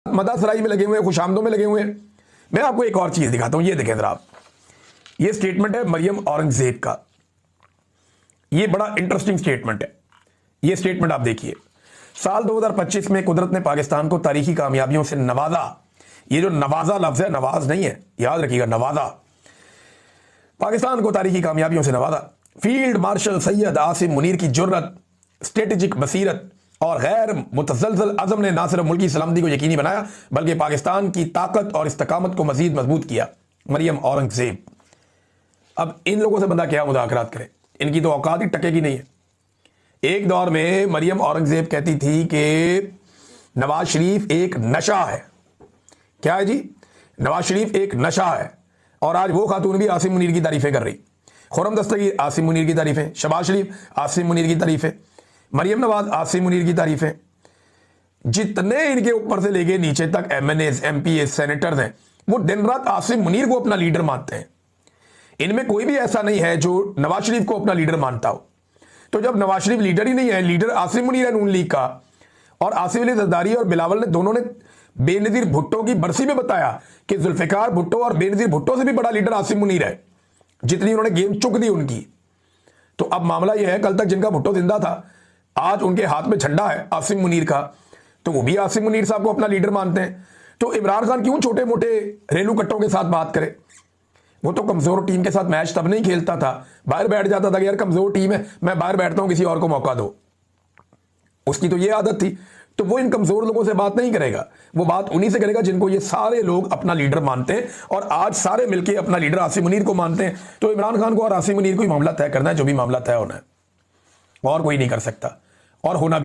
मदासराई में लगे हुए हैं, खुशामदों में लगे हुए हैं। मैं आपको एक और चीज दिखाता हूं, ये देखें जरा आप, ये स्टेटमेंट है मरियम औरंगजेब का। ये बड़ा इंटरेस्टिंग स्टेटमेंट है। ये स्टेटमेंट आप देखिए, साल 2025 में कुदरत ने पाकिस्तान को तारीखी कामयाबियों से नवाजा। ये जो नवाजा लफ्ज है, नवाज नहीं है, याद रखिएगा, नवाजा। पाकिस्तान को तारीखी कामयाबियों से नवाजा। फील्ड मार्शल सैयद आसिम मुनीर की जुर्रत, स्ट्रेटेजिक बसीरत और गैर मुतसलसल अज़म ने न सिर्फ मुल्की सलामती को यकीनी बनाया बल्कि पाकिस्तान की ताकत और इस्तकामत को मजीद मजबूत किया। मरियम औरंगजेब। अब इन लोगों से बंदा क्या मुज़ाकरात करे, इनकी तो औकात ही टके की नहीं है। एक दौर में मरियम औरंगजेब कहती थी कि नवाज शरीफ एक नशा है। क्या है जी? नवाज शरीफ एक नशा है। और आज वो खातून भी आसिम मुनीर की तारीफें कर रही। खुर्रम दस्तगीर आसिम मुनीर की तारीफें, शहबाज शरीफ आसिम मुनीर की तारीफें, मरियम नवाज आसिम मुनीर की तारीफें। जितने इनके ऊपर से लेके नीचे तक MNAs, MPAs, सेनेटर्स हैं, वो दिन रात आसिम मुनीर को अपना लीडर मानते हैं। इनमें कोई भी ऐसा नहीं है जो नवाज शरीफ को अपना लीडर मानता हो। तो जब नवाज शरीफ लीडर ही नहीं है, लीडर आसिम मुनीर है नून लीग का, और आसिफ अली जरदारी और बिलावल ने दोनों ने बेनजीर भुट्टो की बरसी में बताया कि जुल्फिकार भुट्टो और बेनजीर भुट्टो से भी बड़ा लीडर आसिम मुनीर है, जितनी उन्होंने गेम चुक दी उनकी। तो अब मामला यह है, कल तक जिनका भुट्टो जिंदा था, आज उनके हाथ में झंडा है आसिम मुनीर का, तो वो भी आसिम मुनीर साहब को अपना लीडर मानते हैं। तो इमरान खान क्यों छोटे मोटे रेलू कट्टों के साथ बात करे? वो तो कमजोर टीम के साथ मैच तब नहीं खेलता था, बाहर बैठ जाता था कि यार कमजोर टीम है, मैं बाहर बैठता हूं, किसी और को मौका दो। उसकी तो ये आदत थी। तो वो इन कमजोर लोगों से बात नहीं करेगा, वो बात उन्हीं से करेगा जिनको ये सारे लोग अपना लीडर मानते हैं। और आज सारे मिलकर अपना लीडर आसिम मुनीर को मानते हैं। तो इमरान खान को और आसिम मुनीर को ही मामला तय करना है, जो भी मामला तय होना है, और कोई नहीं कर सकता और होना